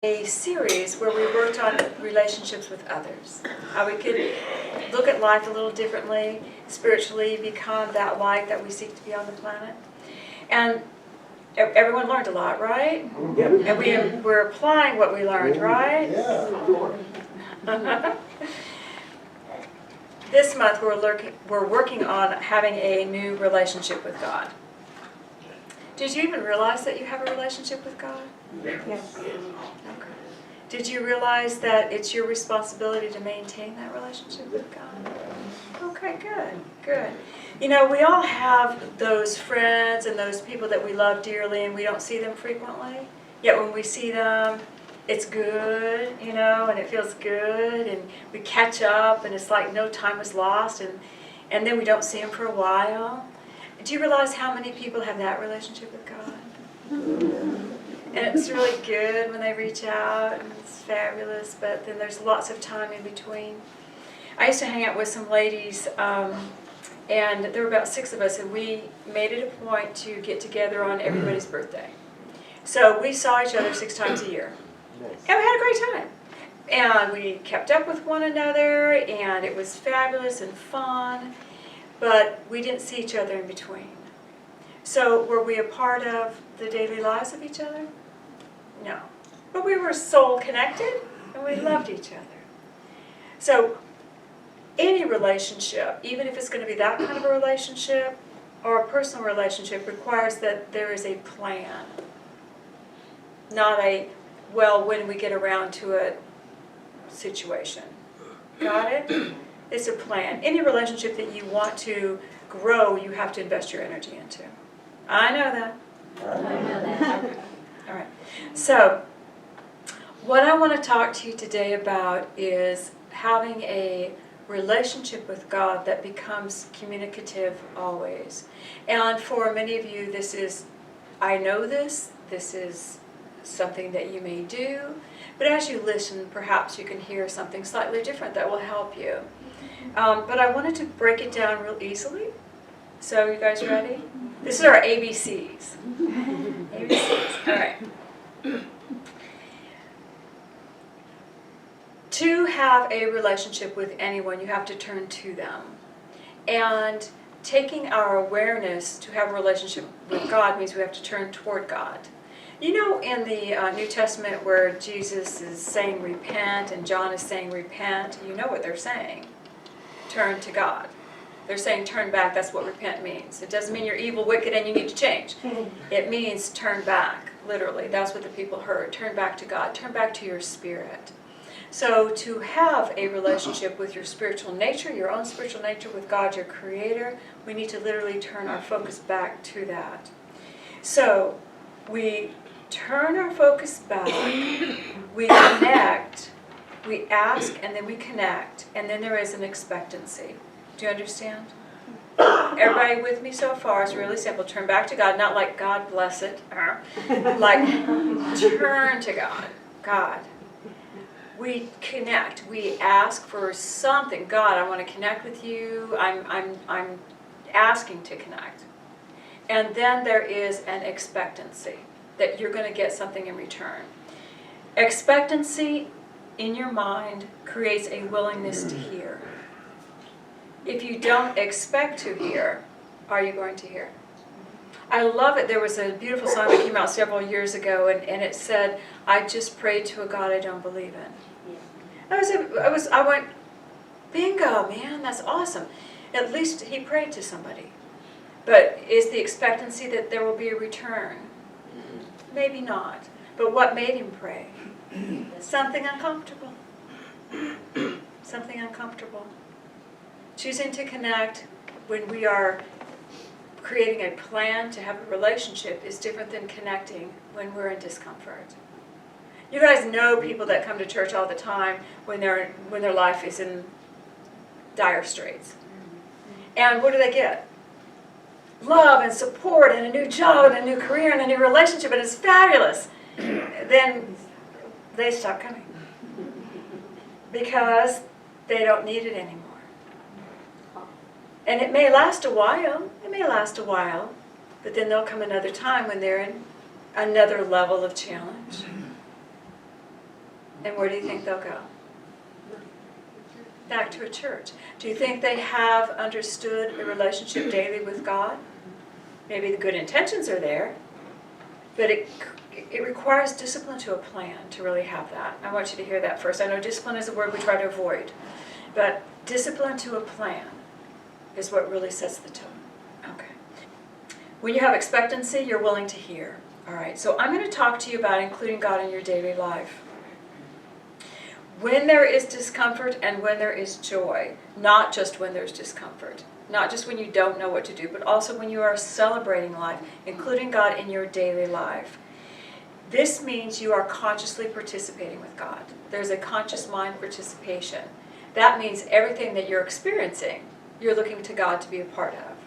a series where we worked on relationships with others. How we could look at life a little differently, spiritually become that light that we seek to be on the planet. And everyone learned a lot, right? Yep. And we're applying what we learned, right? Yeah. This month we're working on having a new relationship with God. Did you even realize that you have a relationship with God? Yes. Okay. Did you realize that it's your responsibility to maintain that relationship with God? Okay, good. You know, we all have those friends and those people that we love dearly and we don't see them frequently. Yet when we see them, it's good, you know, and it feels good, and we catch up and it's like no time was lost, and then we don't see them for a while. Do you realize how many people have that relationship with God? And it's really good when they reach out, and it's fabulous, but then there's lots of time in between. I used to hang out with some ladies, and there were about 6 of us, and we made it a point to get together on everybody's birthday. So we saw each other 6 times a year, and we had a great time. And we kept up with one another, and it was fabulous and fun, but we didn't see each other in between. So were we a part of the daily lives of each other? No. But we were soul connected, and we loved each other. So any relationship, even if it's going to be that kind of a relationship or a personal relationship, requires that there is a plan. Not a, well, when we get around to a situation. Got it? It's a plan. Any relationship that you want to grow, you have to invest your energy into. I know that. All right. So, what I want to talk to you today about is having a relationship with God that becomes communicative always. And for many of you, this is, I know this is something that you may do, but as you listen, perhaps you can hear something slightly different that will help you. But I wanted to break it down real easily. So, you guys ready? This is our ABCs. ABCs. All right. To have a relationship with anyone, you have to turn to them. And taking our awareness to have a relationship with God means we have to turn toward God. You know, in the New Testament where Jesus is saying repent and John is saying repent, you know what they're saying. Turn to God. They're saying turn back. That's what repent means. It doesn't mean you're evil, wicked, and you need to change. It means turn back, literally. That's what the people heard. Turn back to God. Turn back to your spirit. So to have a relationship with your spiritual nature, your own spiritual nature with God, your Creator, we need to literally turn our focus back to that. So we turn our focus back, we connect, we ask, and then we connect, and then there is an expectancy. Do you understand? Everybody with me so far? It's really simple. Turn back to God, not like God bless it, like turn to God. God. We connect. We ask for something. God, I want to connect with you. I'm asking to connect. And then there is an expectancy that you're going to get something in return. Expectancy in your mind creates a willingness to hear. If you don't expect to hear, are you going to hear? I love it. There was a beautiful song that came out several years ago, and it said, I just prayed to a God I don't believe in. I went, bingo, man, that's awesome. At least he prayed to somebody. But is the expectancy that there will be a return? Maybe not. But what made him pray? Something uncomfortable. Something uncomfortable. Choosing to connect when we are creating a plan to have a relationship is different than connecting when we're in discomfort. You guys know people that come to church all the time when their life is in dire straits. And what do they get? Love and support and a new job and a new career and a new relationship, and it's fabulous. Then they stop coming because they don't need it anymore. And it may last a while. But then there'll come another time when they're in another level of challenge. And where do you think they'll go? Back to a church. Do you think they have understood a relationship daily with God? Maybe the good intentions are there, but it requires discipline to a plan to really have that. I want you to hear that first. I know discipline is a word we try to avoid, but discipline to a plan is what really sets the tone. Okay. When you have expectancy, you're willing to hear. All right, so I'm going to talk to you about including God in your daily life. When there is discomfort and when there is joy, not just when there's discomfort, not just when you don't know what to do, but also when you are celebrating life, including God in your daily life. This means you are consciously participating with God. There's a conscious mind participation. That means everything that you're experiencing, you're looking to God to be a part of.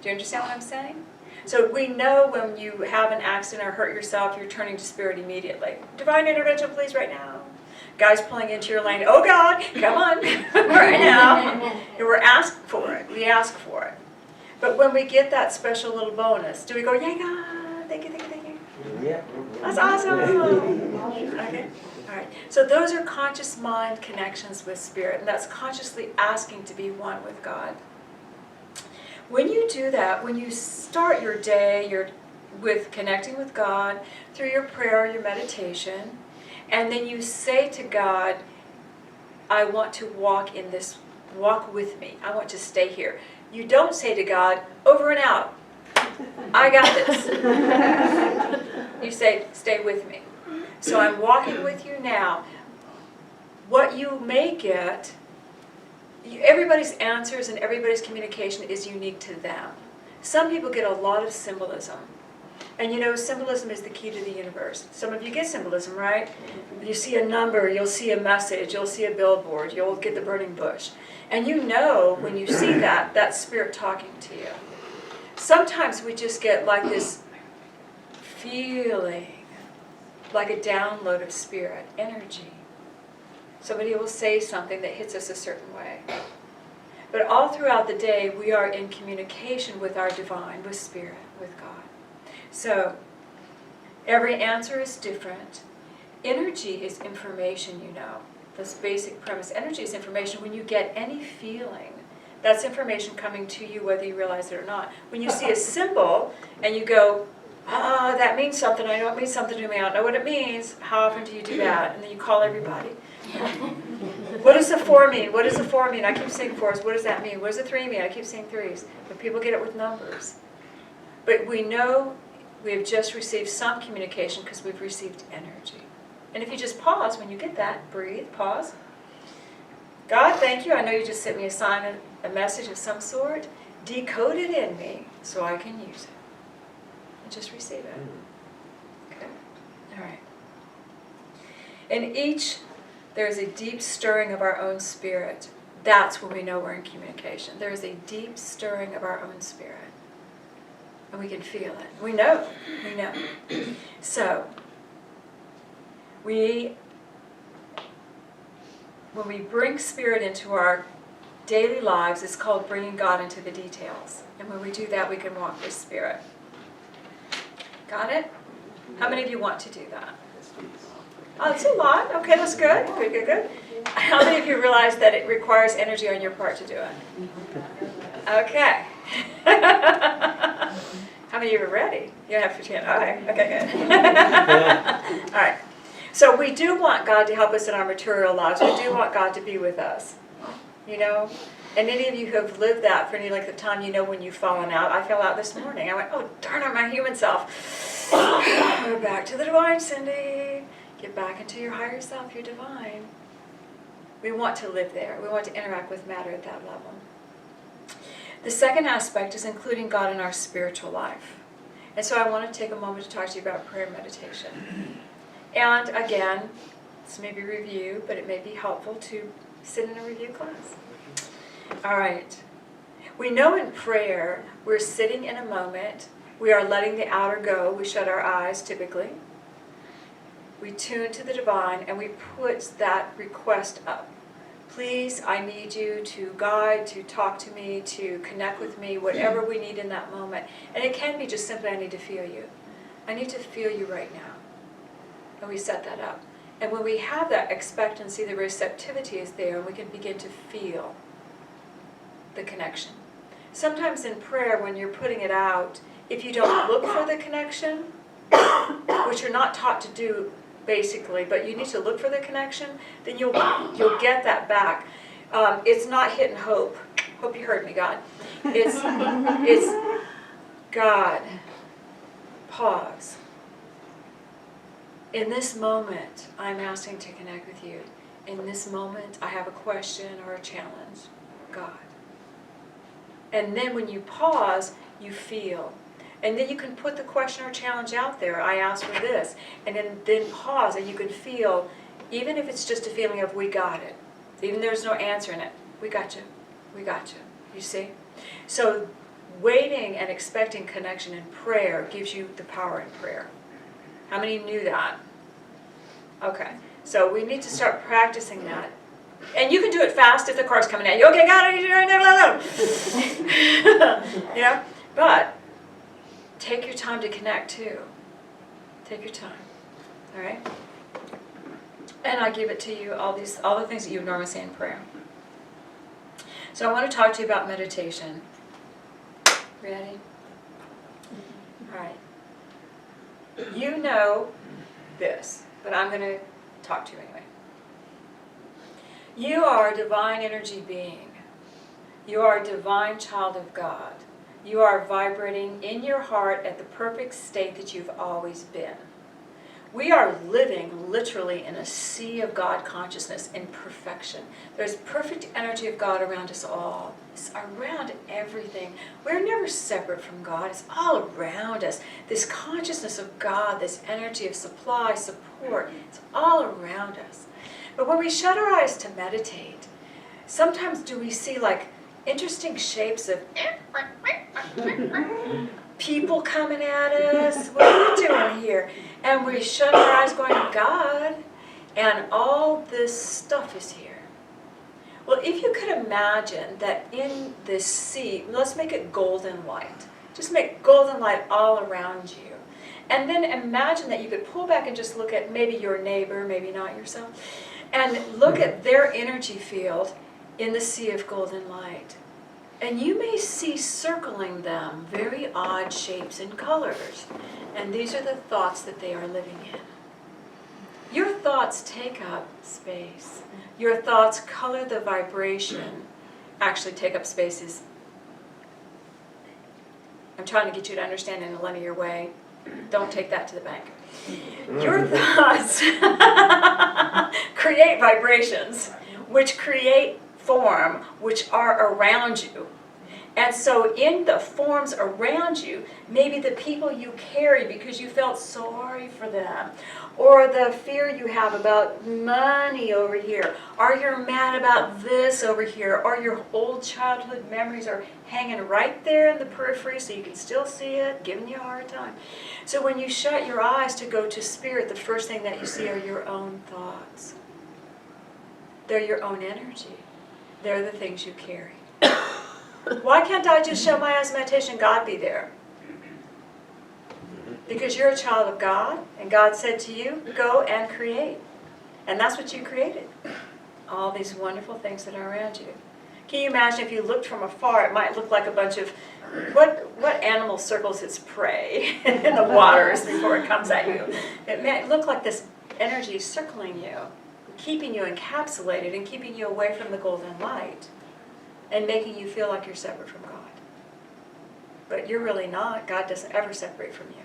Do you understand what I'm saying? So we know when you have an accident or hurt yourself, you're turning to Spirit immediately. Divine intervention, please, right now. Guys pulling into your lane, oh God, come on, right now. And we're asked for it. We ask for it. But when we get that special little bonus, do we go, yay God, thank you, thank you, thank you? Yeah. That's awesome. Okay. All right. So those are conscious mind connections with Spirit, and that's consciously asking to be one with God. When you do that, when you start your day, you're with connecting with God through your prayer, your meditation, and then you say to God, I want to walk in this, walk with me. I want to stay here. You don't say to God, over and out. I got this. You say, stay with me. So I'm walking with you now. What you may get, everybody's answers and everybody's communication is unique to them. Some people get a lot of symbolism. And you know, symbolism is the key to the universe. Some of you get symbolism, right? You see a number, you'll see a message, you'll see a billboard, you'll get the burning bush. And you know when you see that, that's Spirit talking to you. Sometimes we just get like this feeling, like a download of Spirit, energy. Somebody will say something that hits us a certain way. But all throughout the day, we are in communication with our divine, with Spirit, with God. So, every answer is different. Energy is information, you know. This basic premise. Energy is information. When you get any feeling, that's information coming to you whether you realize it or not. When you see a symbol and you go, that means something, I know it means something to me, I don't know what it means, how often do you do that? And then you call everybody. What does the 4 mean? What does the 4 mean? I keep saying 4s. What does that mean? What does the 3 mean? I keep saying 3s. But people get it with numbers. But we know we have just received some communication because we've received energy. And if you just pause when you get that, breathe, pause. God, thank you. I know you just sent me a sign, a message of some sort. Decode it in me so I can use it. And just receive it. Okay? All right. In each, there is a deep stirring of our own spirit. That's when we know we're in communication. There is a deep stirring of our own spirit. And we can feel it. We know. We know. So, when we bring Spirit into our daily lives, it's called bringing God into the details. And when we do that, we can walk with Spirit. Got it? How many of you want to do that? Oh, it's a lot. Okay, that's good. Good, good, good. How many of you realize that it requires energy on your part to do it? Okay. How many of you are ready? You don't have to pretend. Okay, good. All right. So we do want God to help us in our material lives. We do want God to be with us. You know? And any of you who have lived that for any length of time, you know when you've fallen out. I fell out this morning. I went, oh, darn it, my human self. We're back to the divine, Cindy. Get back into your higher self, your divine. We want to live there. We want to interact with matter at that level. The second aspect is including God in our spiritual life. And so I want to take a moment to talk to you about prayer and meditation. And again, this may be review, but it may be helpful to sit in a review class. All right. We know in prayer, we're sitting in a moment. We are letting the outer go. We shut our eyes, typically. We tune to the divine, and we put that request up. Please, I need you to guide, to talk to me, to connect with me, whatever we need in that moment. And it can be just simply, I need to feel you. I need to feel you right now. And we set that up. And when we have that expectancy, the receptivity is there, and we can begin to feel the connection. Sometimes in prayer, when you're putting it out, if you don't look for the connection, which you're not taught to do basically, but you need to look for the connection, then you'll get that back. It's not hit and hope. Hope you heard me, God. It's God. Pause. In this moment, I'm asking to connect with you. In this moment, I have a question or a challenge. God. And then when you pause, you feel. And then you can put the question or challenge out there. I ask for this. And then pause, and you can feel, even if it's just a feeling of, we got it. Even there's no answer in it. We got you. We got you. You see? So waiting and expecting connection in prayer gives you the power in prayer. How many knew that? Okay. So we need to start practicing that. And you can do it fast if the car's coming at you. Okay, got it. You know? But take your time to connect too. Take your time. All right? And I give it to you, all the things that you would normally say in prayer. So I want to talk to you about meditation. Ready? All right. You know this, but I'm going to talk to you anyway. You are a divine energy being. You are a divine child of God. You are vibrating in your heart at the perfect state that you've always been. We are living literally in a sea of God consciousness in perfection. There's perfect energy of God around us all. It's around everything. We're never separate from God. It's all around us. This consciousness of God, this energy of supply, support, it's all around us. But when we shut our eyes to meditate, sometimes do we see like interesting shapes of people coming at us? What are you doing here? And we shut our eyes going, God, and all this stuff is here. Well, if you could imagine that in this sea, let's make it golden light. Just make golden light all around you. And then imagine that you could pull back and just look at maybe your neighbor, maybe not yourself, and look at their energy field in the sea of golden light. And you may see circling them very odd shapes and colors. And these are the thoughts that they are living in. Your thoughts take up space. Your thoughts color the vibration. Actually, take up spaces. I'm trying to get you to understand in a linear way. Don't take that to the bank. Your thoughts create vibrations, which create form, which are around you. And so in the forms around you, maybe the people you carry because you felt sorry for them, or the fear you have about money over here, or you're mad about this over here, or your old childhood memories are hanging right there in the periphery so you can still see it, giving you a hard time. So when you shut your eyes to go to spirit, the first thing that you see are your own thoughts. They're your own energy. They're the things you carry. Why can't I just shut my eyes in meditation, God be there? Because you're a child of God, and God said to you, go and create. And that's what you created. All these wonderful things that are around you. Can you imagine if you looked from afar, it might look like a bunch of, what animal circles its prey in the waters before it comes at you? It might look like this energy circling you, keeping you encapsulated and keeping you away from the golden light, and making you feel like you're separate from God. But you're really not. God doesn't ever separate from you.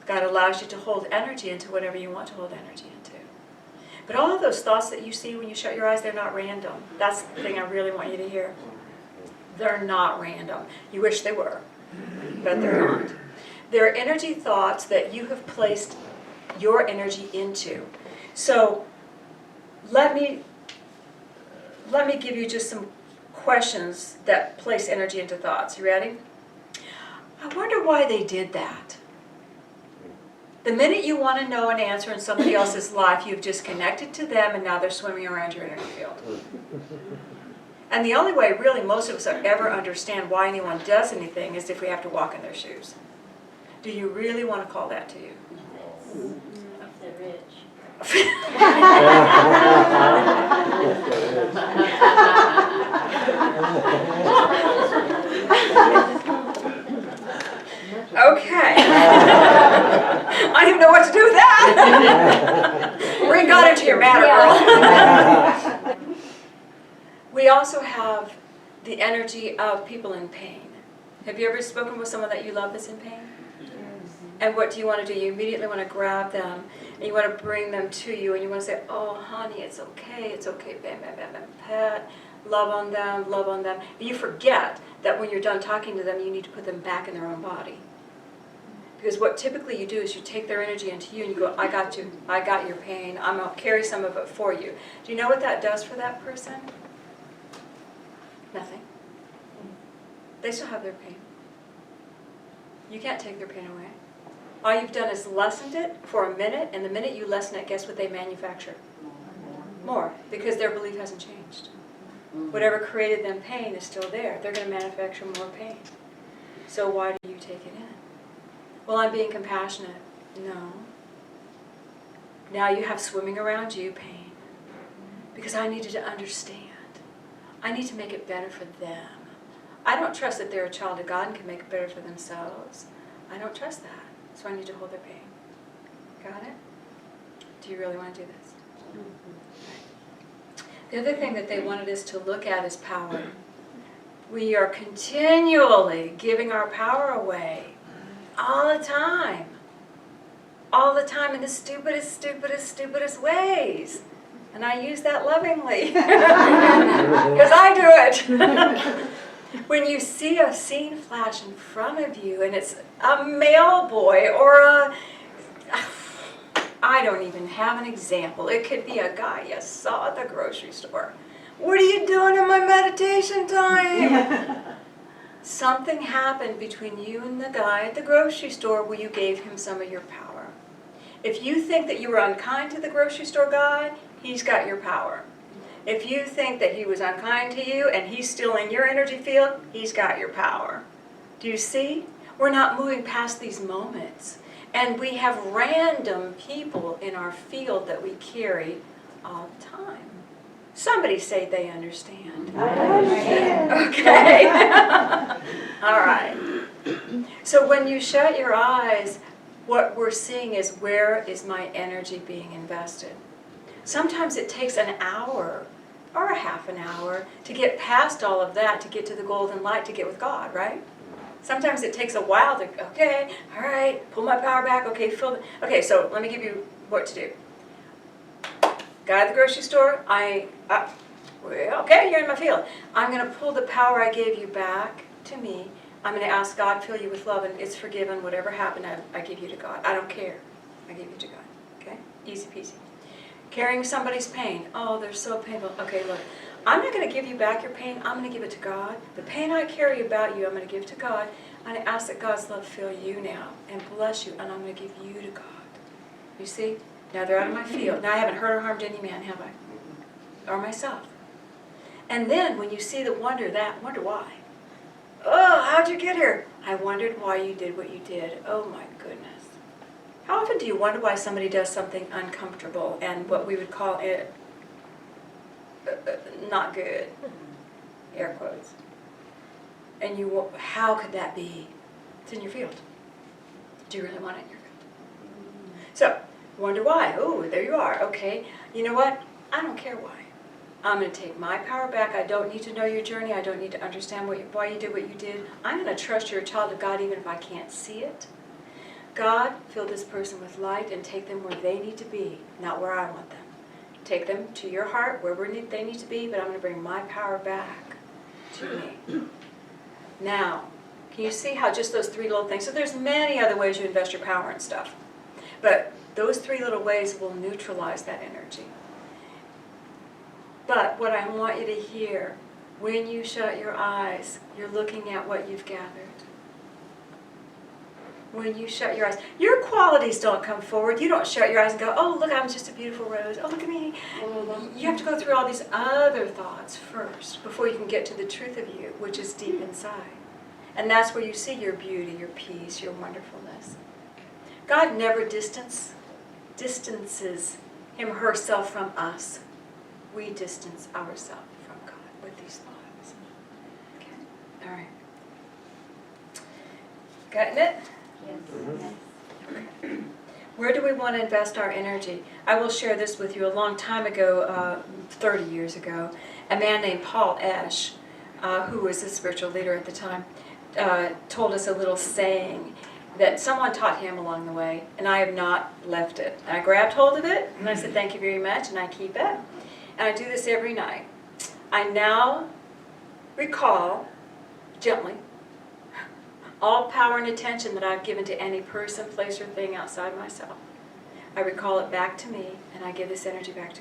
God allows you to hold energy into whatever you want to hold energy into. But all of those thoughts that you see when you shut your eyes, they're not random. That's the thing I really want you to hear. They're not random. You wish they were, but they're not. They're energy thoughts that you have placed your energy into. So let me give you just some questions that place energy into thoughts. You ready? I wonder why they did that. The minute you want to know an answer in somebody else's life, you've just connected to them and now they're swimming around your energy field. And the only way really most of us ever understand why anyone does anything is if we have to walk in their shoes. Do you really want to call that to you? If they're rich. Okay. I don't even know what to do with that. Bring God into your matter, girl. We also have the energy of people in pain. Have you ever spoken with someone that you love that's in pain? And what do you want to do? You immediately want to grab them, and you want to bring them to you, and you want to say, oh, honey, it's okay, bam, bam, bam, bam, pet, love on them, love on them. But you forget that when you're done talking to them, you need to put them back in their own body. Because what typically you do is you take their energy into you, and you go, I got you, I got your pain, I'm going to carry some of it for you. Do you know what that does for that person? Nothing. They still have their pain. You can't take their pain away. All you've done is lessened it for a minute, and the minute you lessen it, guess what they manufacture? More, because their belief hasn't changed. Whatever created them pain is still there. They're going to manufacture more pain. So why do you take it in? Well, I'm being compassionate. No. Now you have swimming around you pain. Because I needed to understand. I need to make it better for them. I don't trust that they're a child of God and can make it better for themselves. I don't trust that. So I need to hold their pain. Got it? Do you really want to do this? The other thing that they wanted us to look at is power. We are continually giving our power away. All the time. All the time in the stupidest ways. And I use that lovingly. Because I do it. When you see a scene flash in front of you and it's a male boy or I don't even have an example. It could be a guy you saw at the grocery store. What are you doing in my meditation time? Something happened between you and the guy at the grocery store where you gave him some of your power. If you think that you were unkind to the grocery store guy, he's got your power. If you think that he was unkind to you and he's still in your energy field, he's got your power. Do you see? We're not moving past these moments. And we have random people in our field that we carry all the time. Somebody say they understand. I understand. Okay. All right. So when you shut your eyes, what we're seeing is, where is my energy being invested? Sometimes it takes an hour or a half an hour to get past all of that, to get to the golden light, to get with God, right? Sometimes it takes a while to, okay, all right, pull my power back, okay, okay, so let me give you what to do. Guy at the grocery store, okay, you're in my field. I'm going to pull the power I gave you back to me. I'm going to ask God to fill you with love, and it's forgiven. Whatever happened, I give you to God. I don't care. I give you to God. Okay? Easy peasy. Carrying somebody's pain. Oh, they're so painful. Okay, look. I'm not going to give you back your pain. I'm going to give it to God. The pain I carry about you, I'm going to give to God. I'm going to ask that God's love fill you now and bless you, and I'm going to give you to God. You see? Now they're out of my field. Now I haven't hurt or harmed any man, have I? Or myself. And then when you see the wonder why. Oh, how'd you get here? I wondered why you did what you did. Oh my goodness. How often do you wonder why somebody does something uncomfortable and what we would call it not good? Air quotes. And how could that be? It's in your field. Do you really want it in your field? So, wonder why. Oh, there you are. Okay. You know what? I don't care why. I'm going to take my power back. I don't need to know your journey. I don't need to understand why you did what you did. I'm going to trust you're a child of God even if I can't see it. God, fill this person with light and take them where they need to be, not where I want them. Take them to your heart, where they need to be, but I'm going to bring my power back to me. Now, can you see how just those three little things, so there's many other ways you invest your power and stuff, but those three little ways will neutralize that energy. But what I want you to hear, when you shut your eyes, you're looking at what you've gathered. When you shut your eyes, your qualities don't come forward. You don't shut your eyes and go, oh, look, I'm just a beautiful rose. Oh, look at me. You have to go through all these other thoughts first before you can get to the truth of you, which is deep inside. And that's where you see your beauty, your peace, your wonderfulness. God never distances him or herself from us. We distance ourselves from God with these thoughts. Okay, all right. Gotten it? Yes. Where do we want to invest our energy? I will share this with you. A long time ago, 30 years ago, a man named Paul Esch, who was a spiritual leader at the time, told us a little saying that someone taught him along the way, and I have not left it. And I grabbed hold of it, and I said, thank you very much, and I keep it. And I do this every night. I now recall, gently, all power and attention that I've given to any person, place, or thing outside myself. I recall it back to me, and I give this energy back to